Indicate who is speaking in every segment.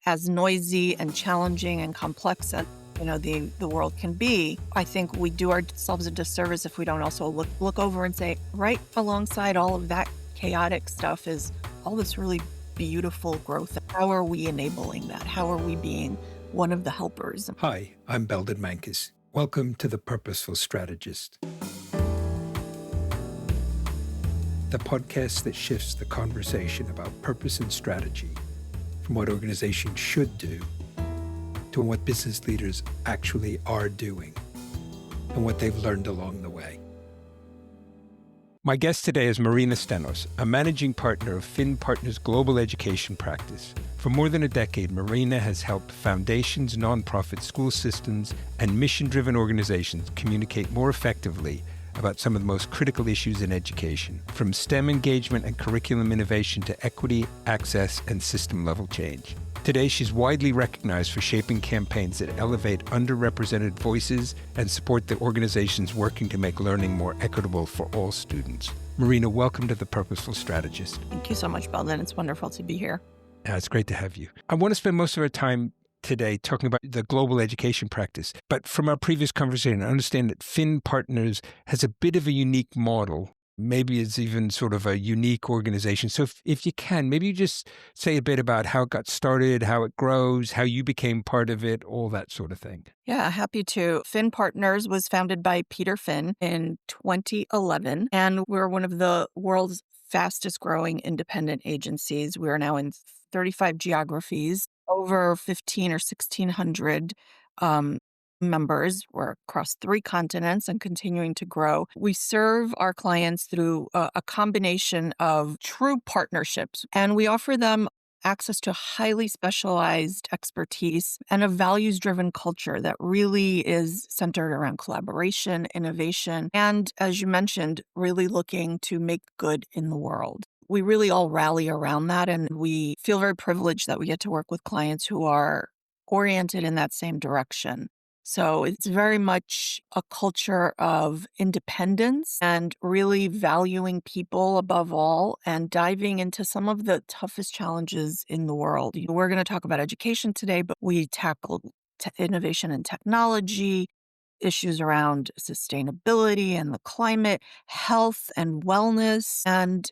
Speaker 1: as noisy and challenging and complex as the world can be, I think we do ourselves a disservice if we don't also look over and say, right alongside all of that chaotic stuff is all this really beautiful growth. How are we enabling that? How are we being one of the helpers?
Speaker 2: Hi, I'm Belden Mankus. Welcome to The Purposeful Strategist, the podcast that shifts the conversation about purpose and strategy from what organizations should do to what business leaders actually are doing and what they've learned along the way. My guest today is Marina Stenos, a managing partner of Finn Partners Global Education Practice. For more than a decade, Marina has helped foundations, nonprofit school systems, and mission-driven organizations communicate more effectively about some of the most critical issues in education, from STEM engagement and curriculum innovation to equity, access, and system-level change. Today, she's widely recognized for shaping campaigns that elevate underrepresented voices and support the organizations working to make learning more equitable for all students. Marina, welcome to The Purposeful Strategist.
Speaker 1: Thank you so much, Belden. It's wonderful to be here.
Speaker 2: Yeah, it's great to have you. I want to spend most of our time today talking about the global education practice. But from our previous conversation, I understand that Finn Partners has a bit of a unique model. Maybe it's even sort of a unique organization. So if you can, maybe you just say a bit about how it got started, how it grows, how you became part of it, all that sort of thing.
Speaker 1: Yeah, happy to. Finn Partners was founded by Peter Finn in 2011, and we're one of the world's fastest growing independent agencies. We are now in 35 geographies, over 15 or 1,600 members. We're across 3 continents and continuing to grow. We serve our clients through a combination of true partnerships, and we offer them access to highly specialized expertise and a values-driven culture that really is centered around collaboration, innovation, and, as you mentioned, really looking to make good in the world. We really all rally around that, and we feel very privileged that we get to work with clients who are oriented in that same direction. So it's very much a culture of independence and really valuing people above all and diving into some of the toughest challenges in the world. We're going to talk about education today, but we tackle innovation and technology, issues around sustainability and the climate, health and wellness, and,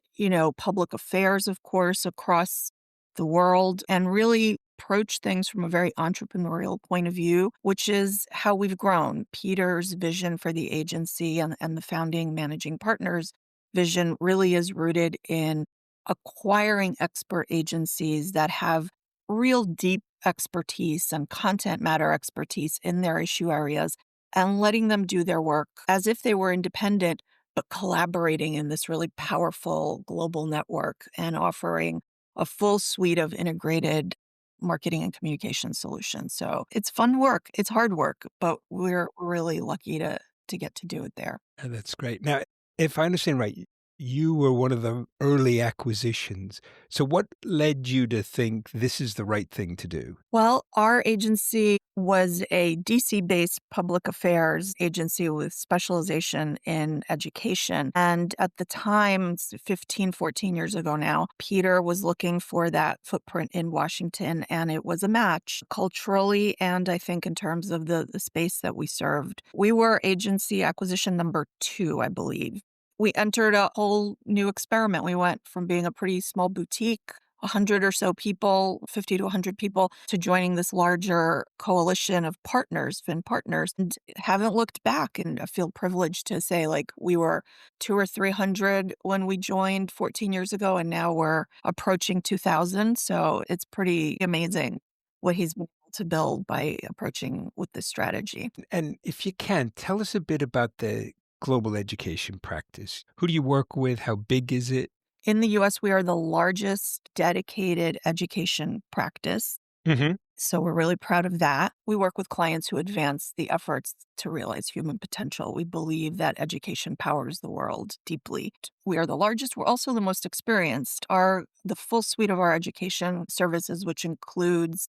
Speaker 1: public affairs, of course, across the world, and really approach things from a very entrepreneurial point of view, which is how we've grown. Peter's vision for the agency and the founding managing partners vision really is rooted in acquiring expert agencies that have real deep expertise and content matter expertise in their issue areas and letting them do their work as if they were independent, but collaborating in this really powerful global network and offering a full suite of integrated marketing and communication solutions. So it's fun work. It's hard work, but we're really lucky to get to do it there.
Speaker 2: And that's great. Now, if I understand right, you were one of the early acquisitions. So what led you to think this is the right thing to do?
Speaker 1: Well, our agency was a DC-based public affairs agency with specialization in education. And at the time, 15, 14 years ago now, Peter was looking for that footprint in Washington, and it was a match culturally and I think in terms of the space that we served. We were agency acquisition number 2, I believe. We entered a whole new experiment. We went from being a pretty small boutique, 100 or so people, 50 to 100 people, to joining this larger coalition of partners, Finn Partners, and haven't looked back. And I feel privileged to say, we were 200 or 300 when we joined 14 years ago, and now we're approaching 2,000. So it's pretty amazing what he's been able to build by approaching with this strategy.
Speaker 2: And if you can, tell us a bit about the global education practice. Who do you work with? How big is it?
Speaker 1: In the U.S., we are the largest dedicated education practice.
Speaker 2: Mm-hmm.
Speaker 1: So we're really proud of that. We work with clients who advance the efforts to realize human potential. We believe that education powers the world deeply. We are the largest. We're also the most experienced. The full suite of our education services, which includes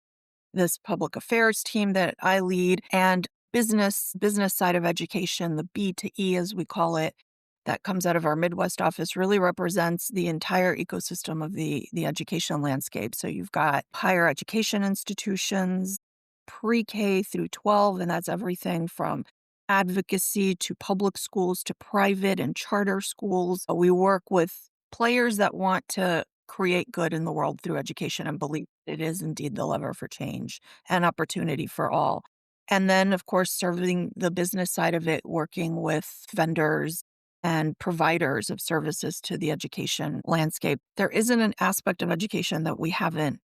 Speaker 1: this public affairs team that I lead and business side of education, the B to E as we call it, that comes out of our Midwest office really represents the entire ecosystem of the education landscape. So you've got higher education institutions, pre-K through 12, and that's everything from advocacy to public schools to private and charter schools. We work with players that want to create good in the world through education and believe it is indeed the lever for change and opportunity for all. And then, of course, serving the business side of it, working with vendors and providers of services to the education landscape. There isn't an aspect of education that we haven't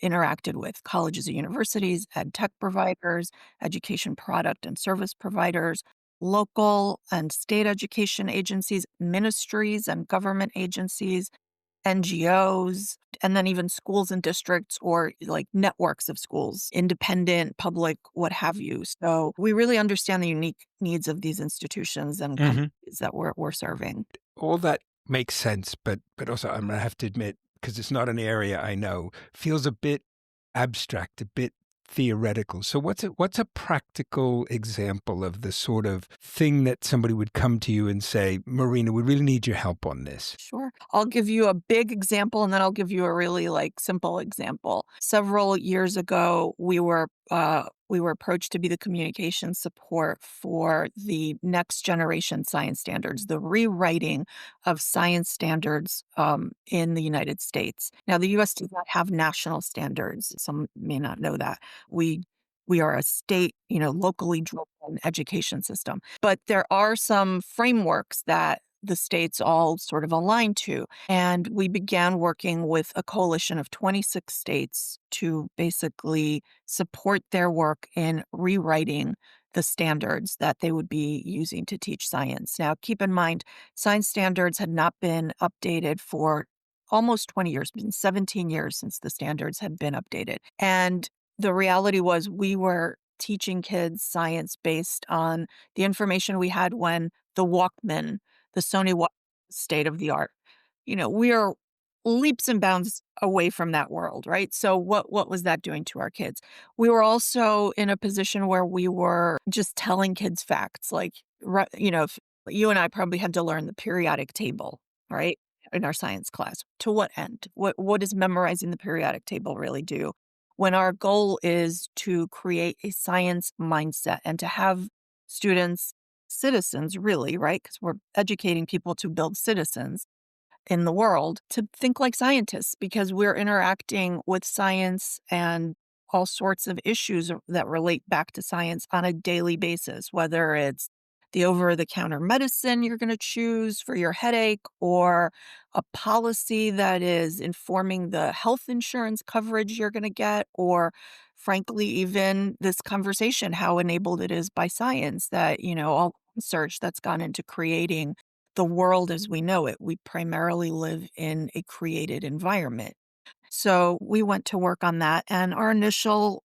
Speaker 1: interacted with: colleges and universities, ed tech providers, education product and service providers, local and state education agencies, ministries and government agencies, NGOs, and then even schools and districts or like networks of schools, independent, public, what have you. So we really understand the unique needs of these institutions and
Speaker 2: Mhm.
Speaker 1: companies that we're serving.
Speaker 2: All that makes sense, but also I'm gonna have to admit, because it's not an area I know, feels a bit abstract, a bit theoretical. So what's a practical example of the sort of thing that somebody would come to you and say, "Marina, we really need your help on this."
Speaker 1: Sure. I'll give you a big example and then I'll give you a really like simple example. Several years ago, we were approached to be the communication support for the next generation science standards, the rewriting of science standards in the United States. Now, the US does not have national standards. Some may not know that. We we are a state, locally driven education system. But there are some frameworks that the states all sort of align to. And we began working with a coalition of 26 states to basically support their work in rewriting the standards that they would be using to teach science. Now, keep in mind, science standards had not been updated for almost 20 years, been 17 years since the standards had been updated. And the reality was we were teaching kids science based on the information we had when the Walkman, the Sony Walkman, state of the art. We are leaps and bounds away from that world, right? So what was that doing to our kids? We were also in a position where we were just telling kids facts, like if you and I probably had to learn the periodic table, right? In our science class. To what end? What does memorizing the periodic table really do? When our goal is to create a science mindset and to have students, citizens really, right? Because we're educating people to build citizens in the world, to think like scientists because we're interacting with science and all sorts of issues that relate back to science on a daily basis, whether it's the over the counter medicine you're going to choose for your headache or a policy that is informing the health insurance coverage you're going to get, or frankly, even this conversation, how enabled it is by science that, all research that's gone into creating the world as we know it. We primarily live in a created environment. So we went to work on that. And our initial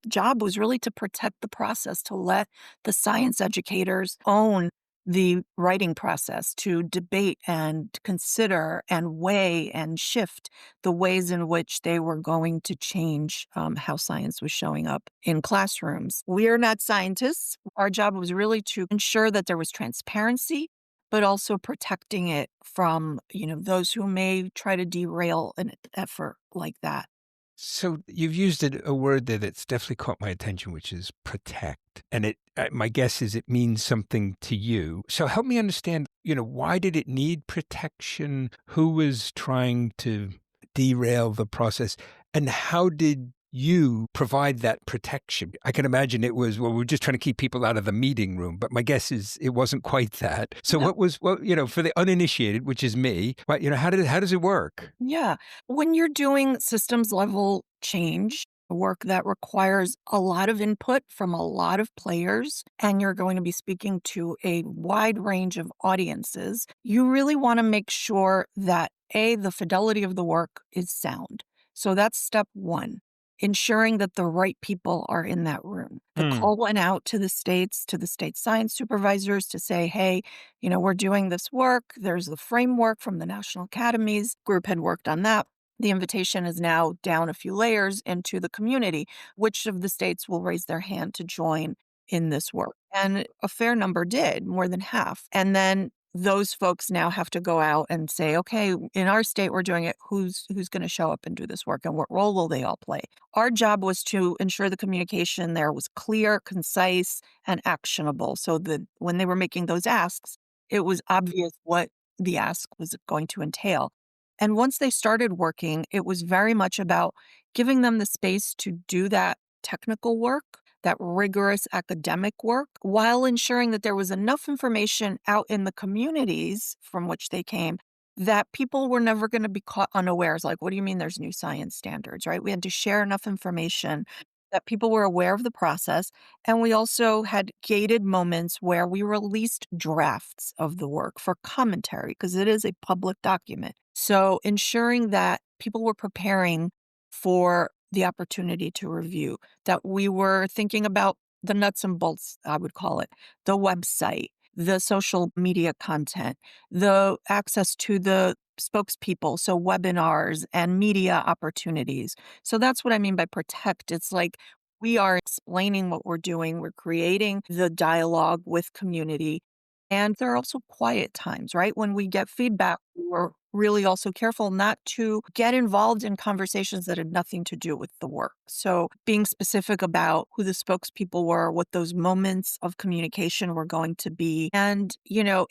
Speaker 1: job was really to protect the process, to let the science educators own the writing process, to debate and consider and weigh and shift the ways in which they were going to change how science was showing up in classrooms. We are not scientists. Our job was really to ensure that there was transparency, but also protecting it from, those who may try to derail an effort like that.
Speaker 2: So you've used a word there that's definitely caught my attention, which is protect. And my guess is it means something to you. So help me understand, why did it need protection? Who was trying to derail the process? And how did you provide that protection? I can imagine it was, well, we're just trying to keep people out of the meeting room, but my guess is it wasn't quite that. So
Speaker 1: Yeah.
Speaker 2: for the uninitiated, which is me, how does it work?
Speaker 1: Yeah. When you're doing systems level change, work that requires a lot of input from a lot of players, and you're going to be speaking to a wide range of audiences, you really want to make sure that the fidelity of the work is sound. So that's step one. Ensuring that the right people are in that room. The call went out to the states, to the state science supervisors to say, hey, we're doing this work. There's the framework from the national academies. Group had worked on that. The invitation is now down a few layers into the community. Which of the states will raise their hand to join in this work? And a fair number did, more than half. And then those folks now have to go out and say, okay, in our state, we're doing it. Who's going to show up and do this work, and what role will they all play? Our job was to ensure the communication there was clear, concise, and actionable, so that when they were making those asks, it was obvious what the ask was going to entail. And once they started working, it was very much about giving them the space to do that technical work, that rigorous academic work, while ensuring that there was enough information out in the communities from which they came that people were never going to be caught unawares. Like, what do you mean there's new science standards, right? We had to share enough information that people were aware of the process. And we also had gated moments where we released drafts of the work for commentary because it is a public document. So ensuring that people were preparing for the opportunity to review, that we were thinking about the nuts and bolts, I would call it, the website, the social media content, the access to the spokespeople, so webinars and media opportunities. So that's what I mean by protect. It's like we are explaining what we're doing, we're creating the dialogue with community. And there are also quiet times, right? When we get feedback, we're really also careful not to get involved in conversations that had nothing to do with the work. So being specific about who the spokespeople were, what those moments of communication were going to be, and,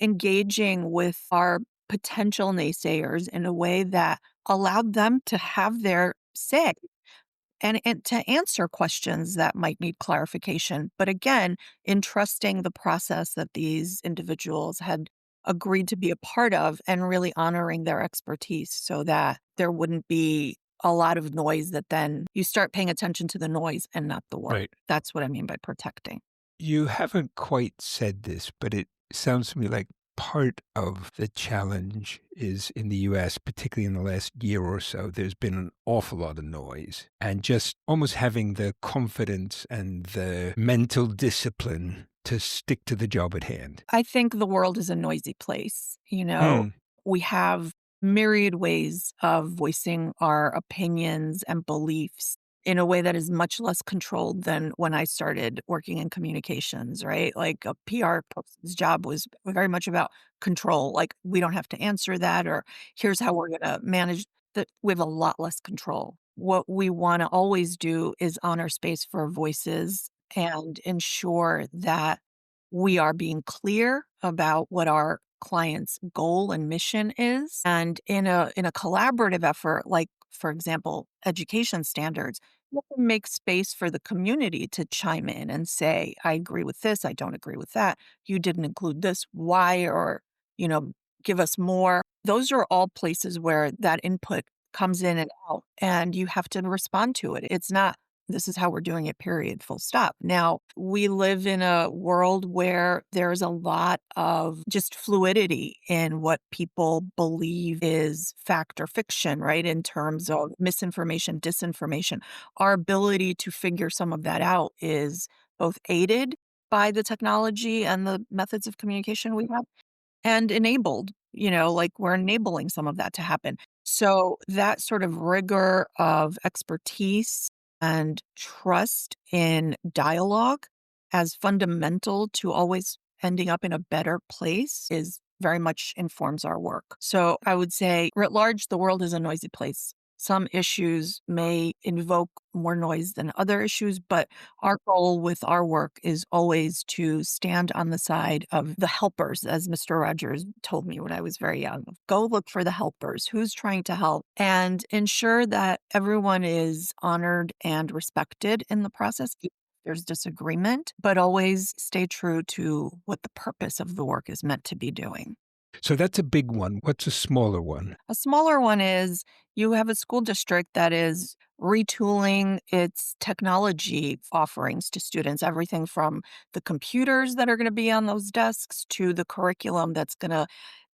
Speaker 1: engaging with our potential naysayers in a way that allowed them to have their say and to answer questions that might need clarification. But again, entrusting the process that these individuals had agreed to be a part of and really honoring their expertise so that there wouldn't be a lot of noise that then you start paying attention to the noise and not the work.
Speaker 2: Right.
Speaker 1: That's what I mean by protecting.
Speaker 2: You haven't quite said this, but it sounds to me like part of the challenge is in the US, particularly in the last year or so, there's been an awful lot of noise. And just almost having the confidence and the mental discipline to stick to the job at hand.
Speaker 1: I think the world is a noisy place.
Speaker 2: Hmm.
Speaker 1: We have myriad ways of voicing our opinions and beliefs in a way that is much less controlled than when I started working in communications, right? Like a PR person's job was very much about control. Like, we don't have to answer that, or here's how we're going to manage that. We have a lot less control. What we want to always do is honor space for voices and ensure that we are being clear about what our client's goal and mission is. And in a collaborative effort, like for example, education standards, you can make space for the community to chime in and say, I agree with this, I don't agree with that. You didn't include this, why? Or, you know, give us more. Those are all places where that input comes in and out, and you have to respond to it. It's not this is how we're doing it, period, full stop. Now, we live in a world where there's a lot of just fluidity in what people believe is fact or fiction, right? In terms of misinformation, disinformation. Our ability to figure some of that out is both aided by the technology and the methods of communication we have and enabled, like we're enabling some of that to happen. So that sort of rigor of expertise and trust in dialogue as fundamental to always ending up in a better place is very much informs our work. So I would say, writ large, the world is a noisy place. Some issues may invoke more noise than other issues, but our goal with our work is always to stand on the side of the helpers, as Mr. Rogers told me when I was very young. Go look for the helpers, who's trying to help, and ensure that everyone is honored and respected in the process. If there's disagreement, but always stay true to what the purpose of the work is meant to be doing.
Speaker 2: So that's a big one. What's a smaller one?
Speaker 1: A smaller one is you have a school district that is retooling its technology offerings to students, everything from the computers that are going to be on those desks to the curriculum that's going to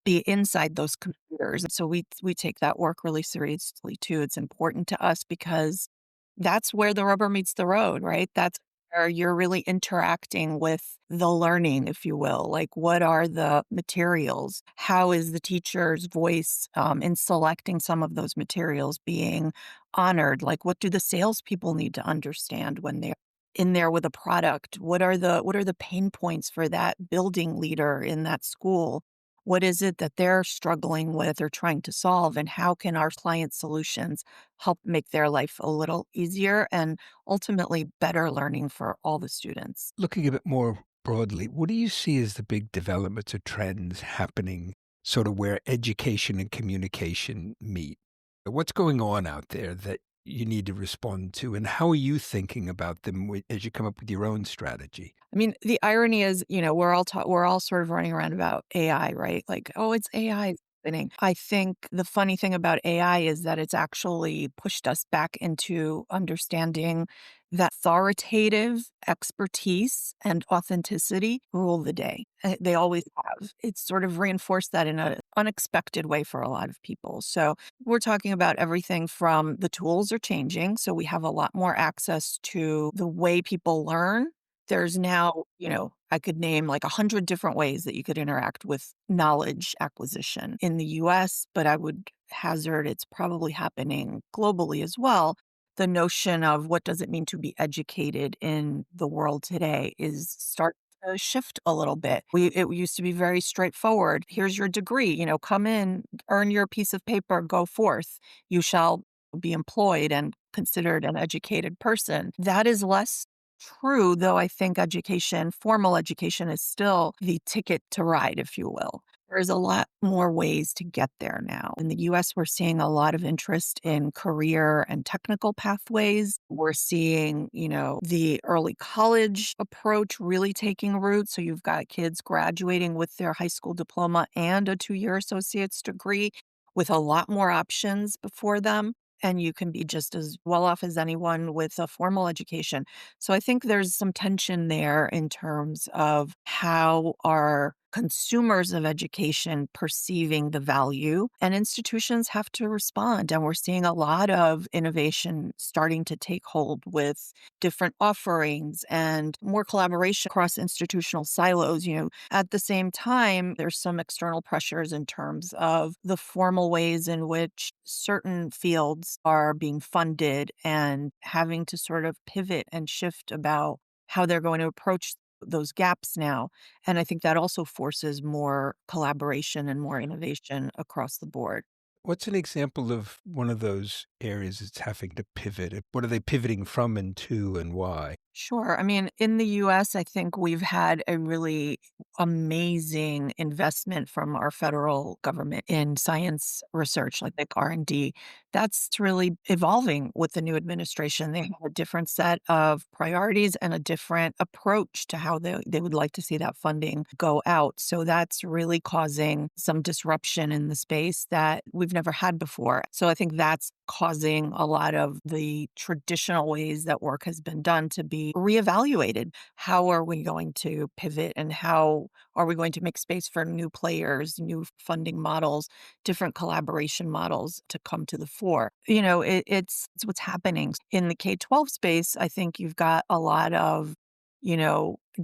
Speaker 1: be inside those computers. And so we take that work really seriously too. It's important to us because that's where the rubber meets the road, right? That's where you're really interacting with the learning, if you will. Like, what are the materials? How is the teacher's voice in selecting some of those materials being honored? Like, what do the salespeople need to understand when they're in there with a product? What are the pain points for that building leader in that school? What is it that they're struggling with or trying to solve? And how can our client solutions help make their life a little easier and ultimately better learning for all the students?
Speaker 2: Looking a bit more broadly, what do you see as the big developments or trends happening, sort of where education and communication meet? What's going on out there that you need to respond to, and how are you thinking about them as you come up with your own strategy?
Speaker 1: I mean, the irony is, we're all sort of running around about AI, right? Like, oh, it's AI happening. I think the funny thing about AI is that it's actually pushed us back into understanding that authoritative expertise and authenticity rule the day. They always have. It's sort of reinforced that in an unexpected way for a lot of people. So we're talking about everything from the tools are changing. So we have a lot more access to the way people learn. There's now, I could name like 100 different ways that you could interact with knowledge acquisition in the US, but I would hazard it's probably happening globally as well. The notion of what does it mean to be educated in the world today is start to shift a little bit. It used to be very straightforward. Here's your degree, come in, earn your piece of paper, go forth. You shall be employed and considered an educated person. That is less true, though I think formal education is still the ticket to ride, if you will. There's a lot more ways to get there now. In the US, we're seeing a lot of interest in career and technical pathways. We're seeing, the early college approach really taking root. So you've got kids graduating with their high school diploma and a 2-year associate's degree with a lot more options before them. And you can be just as well off as anyone with a formal education. So I think there's some tension there in terms of how our consumers of education perceiving the value, and institutions have to respond. And we're seeing a lot of innovation starting to take hold with different offerings and more collaboration across institutional silos. At the same time, there's some external pressures in terms of the formal ways in which certain fields are being funded and having to sort of pivot and shift about how they're going to approach those gaps now. And I think that also forces more collaboration and more innovation across the board.
Speaker 2: What's an example of one of those areas that's having to pivot? What are they pivoting from and to, and why?
Speaker 1: Sure. I mean, in the US, I think we've had a really amazing investment from our federal government in science research, like R&D. That's really evolving with the new administration. They have a different set of priorities and a different approach to how they would like to see that funding go out. So that's really causing some disruption in the space that we've never had before. So I think that's causing a lot of the traditional ways that work has been done to be reevaluated. How are we going to pivot and how are we going to make space for new players, new funding models, different collaboration models to come to the fore? It's what's happening in the K-12 space. I think you've got a lot of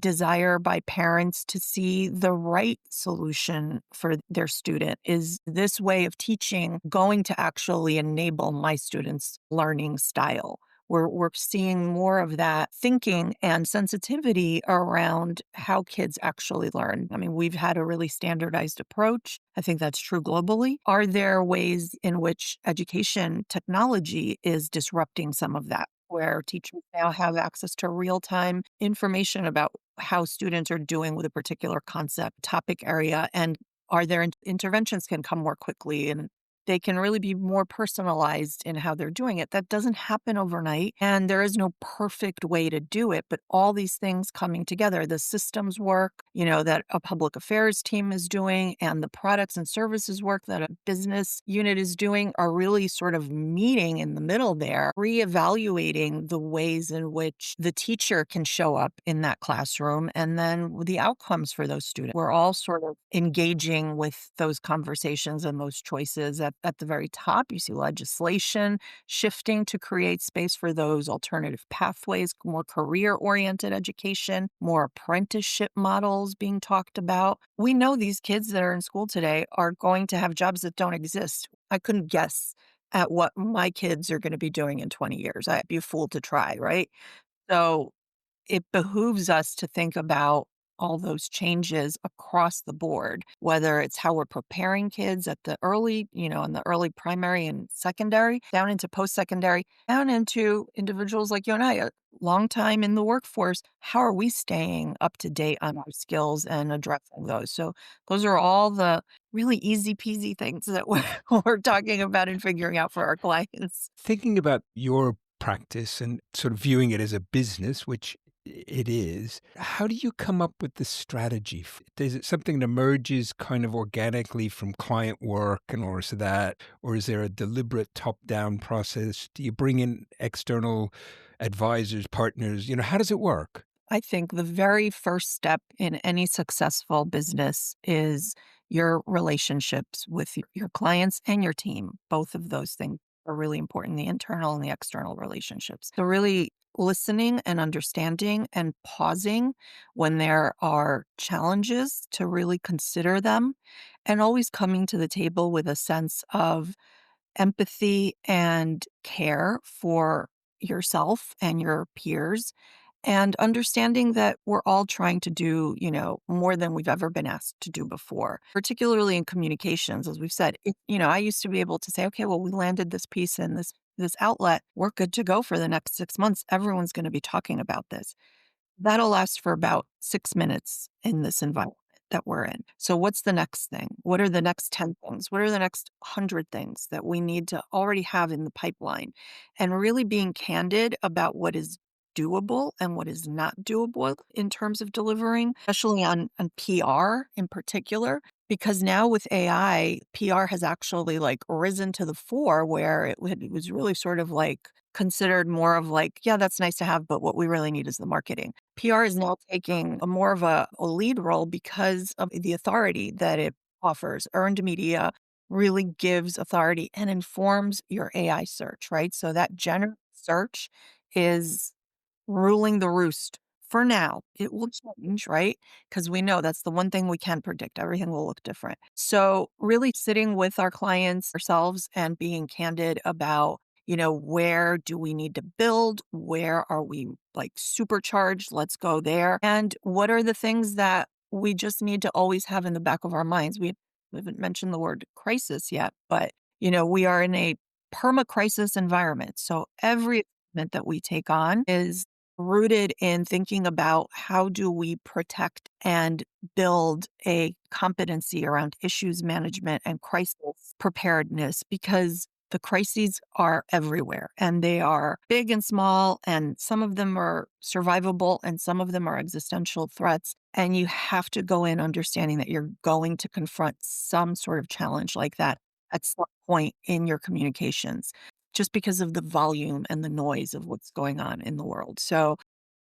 Speaker 1: desire by parents to see the right solution for their student. Is this way of teaching going to actually enable my students' learning style? We're seeing more of that thinking and sensitivity around how kids actually learn. I mean, we've had a really standardized approach. I think that's true globally. Are there ways in which education technology is disrupting some of that? Where teachers now have access to real-time information about how students are doing with a particular concept, topic area, and are there interventions can come more quickly and they can really be more personalized in how they're doing it. That doesn't happen overnight, and there is no perfect way to do it, but all these things coming together, the systems work, that a public affairs team is doing, and the products and services work that a business unit is doing are really sort of meeting in the middle there, reevaluating the ways in which the teacher can show up in that classroom and then the outcomes for those students. We're all sort of engaging with those conversations and those choices at the very top. You see legislation shifting to create space for those alternative pathways, more career-oriented education, more apprenticeship models being talked about. We know these kids that are in school today are going to have jobs that don't exist. I couldn't guess at what my kids are going to be doing in 20 years. I'd be a fool to try, right? So it behooves us to think about all those changes across the board, whether it's how we're preparing kids at the early, in the early primary and secondary, down into post-secondary, down into individuals like you and I, a long time in the workforce. How are we staying up to date on our skills and addressing those? So those are all the really easy peasy things that we're talking about and figuring out for our clients.
Speaker 2: Thinking about your practice and sort of viewing it as a business, which it is, how do you come up with the strategy? Is it something that emerges kind of organically from client work or is there a deliberate top-down process? Do you bring in external advisors, partners? How does it work?
Speaker 1: I think the very first step in any successful business is your relationships with your clients and your team. Both of those things are really important, the internal and the external relationships. So, really listening and understanding and pausing when there are challenges to really consider them, and always coming to the table with a sense of empathy and care for yourself and your peers, and understanding that we're all trying to do, more than we've ever been asked to do before, particularly in communications. As we've said, I used to be able to say, okay, well, we landed this piece in this outlet. We're good to go for the next 6 months. Everyone's going to be talking about this. That'll last for about 6 minutes in this environment that we're in. So what's the next thing? What are the next 10 things? What are the next 100 things that we need to already have in the pipeline? And really being candid about what is doable and what is not doable in terms of delivering, especially on PR in particular. Because now with AI, PR has actually like risen to the fore where it was really sort of like considered more of like, yeah, that's nice to have, but what we really need is the marketing. PR is now taking a more of a lead role because of the authority that it offers. Earned media really gives authority and informs your AI search, right? So that generative search is ruling the roost for now. It will change, right? Because we know that's the one thing we can predict. Everything will look different. So, really sitting with our clients, ourselves, and being candid about, where do we need to build? Where are we like supercharged? Let's go there. And what are the things that we just need to always have in the back of our minds? We haven't mentioned the word crisis yet, but, we are in a perma crisis environment. So, every event that we take on is rooted in thinking about how do we protect and build a competency around issues management and crisis preparedness, because the crises are everywhere and they are big and small, and some of them are survivable and some of them are existential threats. And you have to go in understanding that you're going to confront some sort of challenge like that at some point in your communications, just because of the volume and the noise of what's going on in the world. So,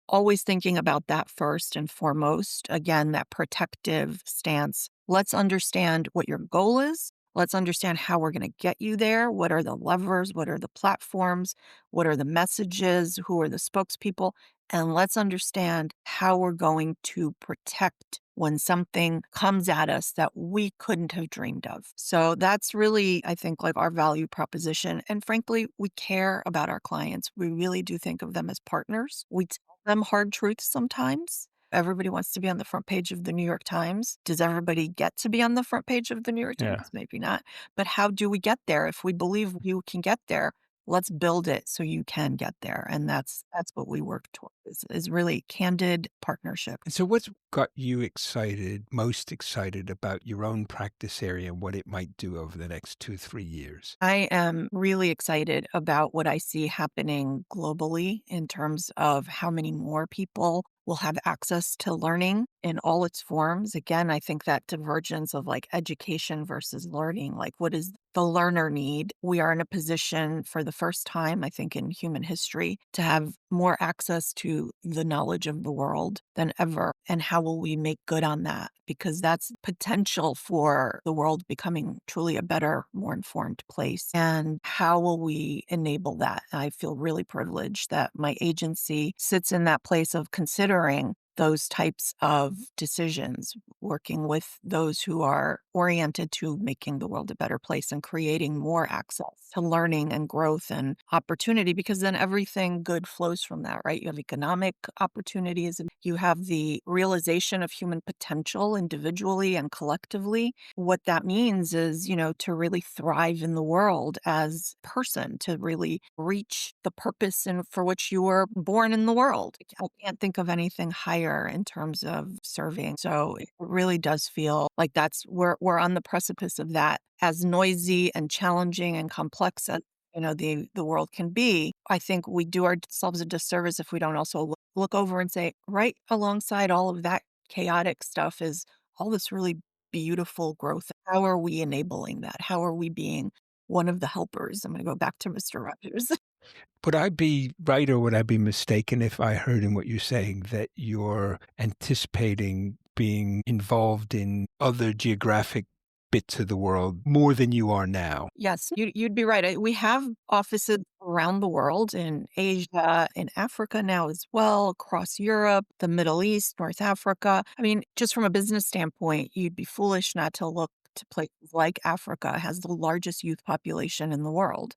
Speaker 1: always thinking about that first and foremost. Again, that protective stance. Let's understand what your goal is. Let's understand how we're going to get you there. What are the levers? What are the platforms? What are the messages? Who are the spokespeople? And let's understand how we're going to protect when something comes at us that we couldn't have dreamed of. So that's really, I think, like our value proposition. And frankly, we care about our clients. We really do think of them as partners. We tell them hard truths sometimes. Everybody wants to be on the front page of the New York Times. Does everybody get to be on the front page of the New York Times?
Speaker 2: Yeah.
Speaker 1: Maybe not. But how do we get there? If we believe you can get there, let's build it so you can get there. And that's what we work towards, is really candid partnership.
Speaker 2: And so what's got you most excited about your own practice area and what it might do over the next 2, 3 years?
Speaker 1: I am really excited about what I see happening globally in terms of how many more people will have access to learning in all its forms. Again, I think that divergence of like education versus learning, like what does the learner need? We are in a position for the first time, I think, in human history to have more access to the knowledge of the world than ever. And how will we make good on that? Because that's potential for the world becoming truly a better, more informed place. And how will we enable that? I feel really privileged that my agency sits in that place of considering those types of decisions, working with those who are oriented to making the world a better place and creating more access to learning and growth and opportunity, because then everything good flows from that, right? You have economic opportunities, and you have the realization of human potential individually and collectively. What that means is, to really thrive in the world as a person, to really reach the purpose and for which you were born in the world. I can't think of anything higher in terms of serving. So it really does feel like we're on the precipice of that. As noisy and challenging and complex as the world can be, I think we do ourselves a disservice if we don't also look over and say, right alongside all of that chaotic stuff is all this really beautiful growth. How are we enabling that? How are we being one of the helpers? I'm going to go back to Mr. Rogers.
Speaker 2: Would I be right or would I be mistaken if I heard in what you're saying that you're anticipating being involved in other geographic bits of the world more than you are now?
Speaker 1: Yes, you'd be right. We have offices around the world, in Asia, in Africa now as well, across Europe, the Middle East, North Africa. I mean, just from a business standpoint, you'd be foolish not to look to places like Africa. It has the largest youth population in the world.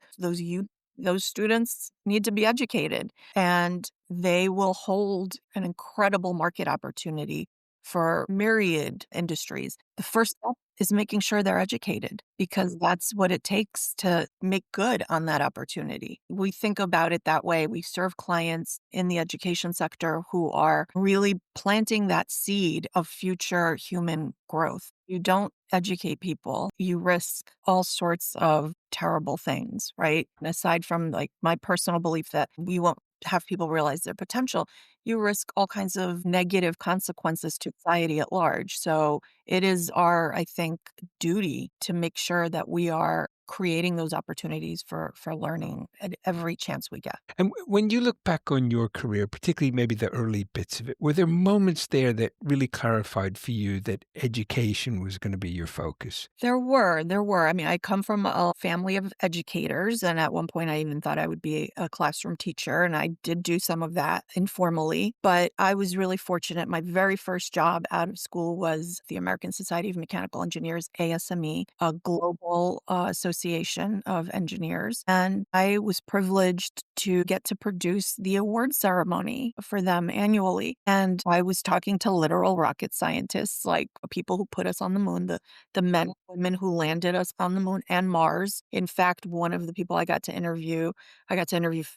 Speaker 1: Those students need to be educated, and they will hold an incredible market opportunity for myriad industries. The first step is making sure they're educated, because that's what it takes to make good on that opportunity. We think about it that way. We serve clients in the education sector who are really planting that seed of future human growth. You don't educate people, you risk all sorts of terrible things, right? And aside from like my personal belief that we won't have people realize their potential, you risk all kinds of negative consequences to society at large. So it is our, I think, duty to make sure that we are creating those opportunities for learning at every chance we get.
Speaker 2: And when you look back on your career, particularly maybe the early bits of it, were there moments there that really clarified for you that education was going to be your focus?
Speaker 1: There were. I mean, I come from a family of educators, and at one point I even thought I would be a classroom teacher, and I did do some of that informally, but I was really fortunate. My very first job out of school was the American Society of Mechanical Engineers, ASME, a global association of engineers, and I was privileged to get to produce the award ceremony for them annually. And I was talking to literal rocket scientists, like people who put us on the moon, the men and women who landed us on the moon and Mars. In fact, one of the people I got to interview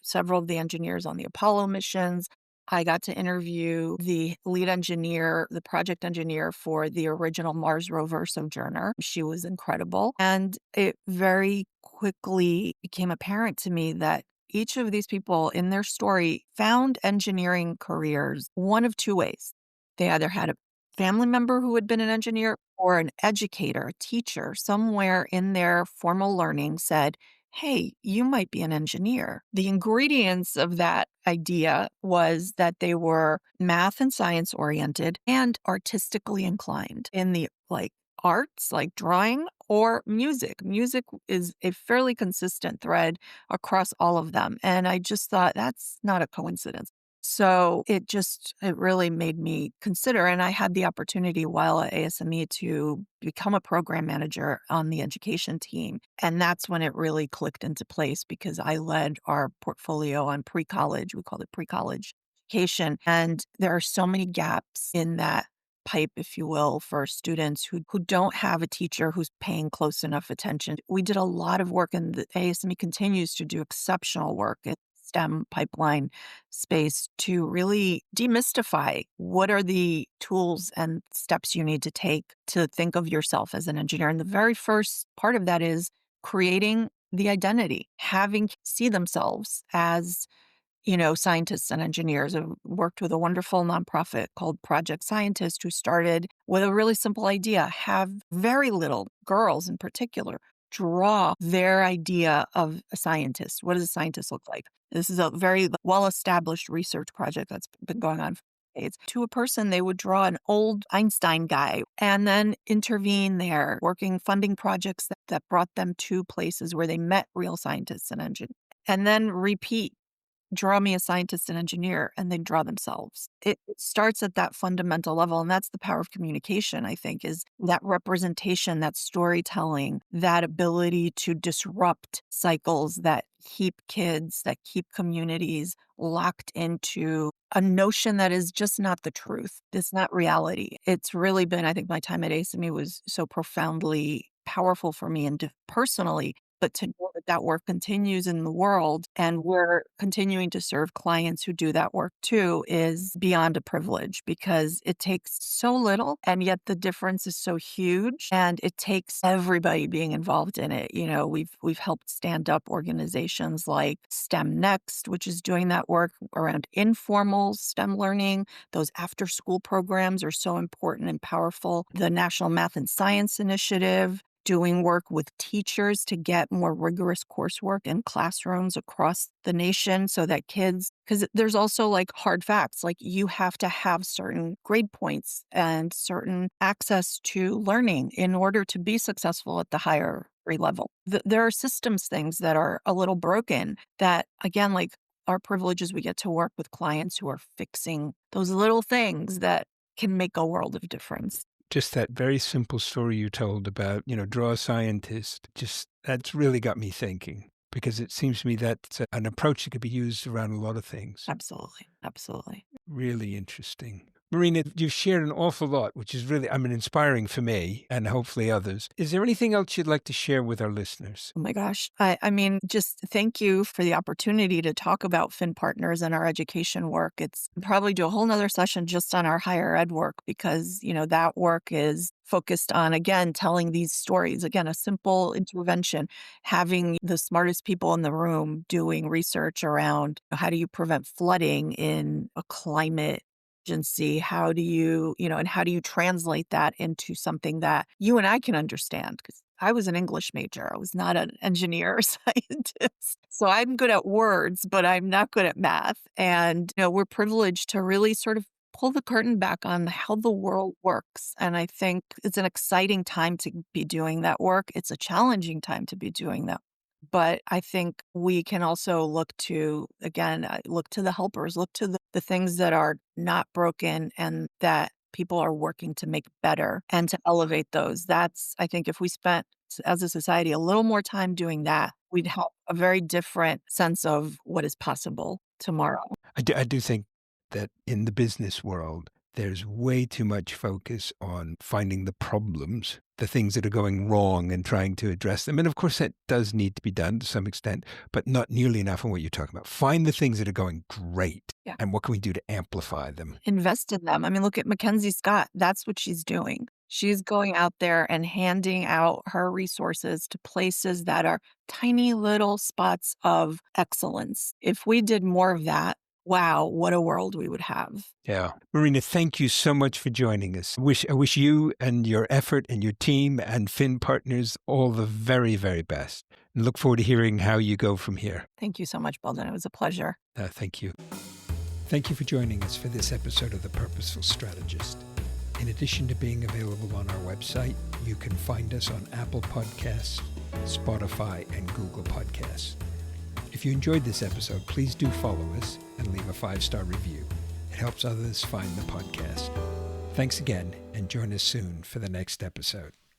Speaker 1: several of the engineers on the Apollo missions. I got to interview the lead engineer, the project engineer for the original Mars rover Sojourner. She was incredible. And it very quickly became apparent to me that each of these people in their story found engineering careers one of two ways. They either had a family member who had been an engineer, or an educator, a teacher somewhere in their formal learning said, hey, you might be an engineer. The ingredients of that idea was that they were math and science oriented and artistically inclined in the arts, like drawing or music. Music is a fairly consistent thread across all of them. And I just thought that's not a coincidence. So it really made me consider, and I had the opportunity while at ASME to become a program manager on the education team. And that's when it really clicked into place, because I led our portfolio on pre-college. We called it pre-college education. And there are so many gaps in that pipe, if you will, for students who don't have a teacher who's paying close enough attention. We did a lot of work, and the ASME continues to do exceptional work in STEM pipeline space to really demystify what are the tools and steps you need to take to think of yourself as an engineer. And the very first part of that is creating the identity, having see themselves as scientists and engineers. I've worked with a wonderful nonprofit called Project Scientist, who started with a really simple idea: have very little girls in particular draw their idea of a scientist. What does a scientist look like? This is a very well-established research project that's been going on for decades. To a person, they would draw an old Einstein guy and then intervene there, funding projects that brought them to places where they met real scientists and engineers, and then repeat draw me a scientist and engineer, and they draw themselves. It starts at that fundamental level. And that's the power of communication, I think, is that representation, that storytelling, that ability to disrupt cycles that keep kids, that keep communities locked into a notion that is just not the truth. It's not reality. It's really been, I think my time at ASME was so profoundly powerful for me and personally, but to know that that work continues in the world and we're continuing to serve clients who do that work too is beyond a privilege because it takes so little and yet the difference is so huge and it takes everybody being involved in it. You know, we've helped stand up organizations like STEM Next, which is doing that work around informal STEM learning. Those after school programs are so important and powerful. The National Math and Science Initiative, doing work with teachers to get more rigorous coursework in classrooms across the nation so that kids, because there's also like hard facts, like you have to have certain grade points and certain access to learning in order to be successful at the higher grade level. There are systems things that are a little broken that, again, like our privileges, we get to work with clients who are fixing those little things that can make a world of difference.
Speaker 2: Just that very simple story you told about, draw a scientist, just that's really got me thinking because it seems to me that's an approach that could be used around a lot of things.
Speaker 1: Absolutely. Absolutely.
Speaker 2: Really interesting. Marina, you've shared an awful lot, which is really, inspiring for me and hopefully others. Is there anything else you'd like to share with our listeners?
Speaker 1: Oh my gosh. I mean, just thank you for the opportunity to talk about Finn Partners and our education work. It's probably do a whole nother session just on our higher ed work because, that work is focused on, again, telling these stories. Again, a simple intervention, having the smartest people in the room doing research around how do you prevent flooding in a climate agency? How do you, and how do you translate that into something that you and I can understand? Because I was an English major. I was not an engineer or scientist. So I'm good at words, but I'm not good at math. And, we're privileged to really sort of pull the curtain back on how the world works. And I think it's an exciting time to be doing that work. It's a challenging time to be doing that. But I think we can also look to, again, look to the helpers, look to the things that are not broken and that people are working to make better and to elevate those. That's, I think, if we spent as a society a little more time doing that, we'd have a very different sense of what is possible tomorrow.
Speaker 2: I do think that in the business world, there's way too much focus on finding the problems, the things that are going wrong and trying to address them. And of course, that does need to be done to some extent, but not nearly enough on what you're talking about. Find the things that are going great.
Speaker 1: Yeah.
Speaker 2: And what can we do to amplify them?
Speaker 1: Invest in them. I mean, look at Mackenzie Scott. That's what she's doing. She's going out there and handing out her resources to places that are tiny little spots of excellence. If we did more of that, wow, what a world we would have.
Speaker 2: Yeah. Marina, thank you so much for joining us. I wish you and your effort and your team and Finn Partners all the very, very best. And look forward to hearing how you go from here.
Speaker 1: Thank you so much, Belden. It was a pleasure.
Speaker 2: Thank you. Thank you for joining us for this episode of The Purposeful Strategist. In addition to being available on our website, you can find us on Apple Podcasts, Spotify, and Google Podcasts. If you enjoyed this episode, please do follow us and leave a 5-star review. It helps others find the podcast. Thanks again, and join us soon for the next episode.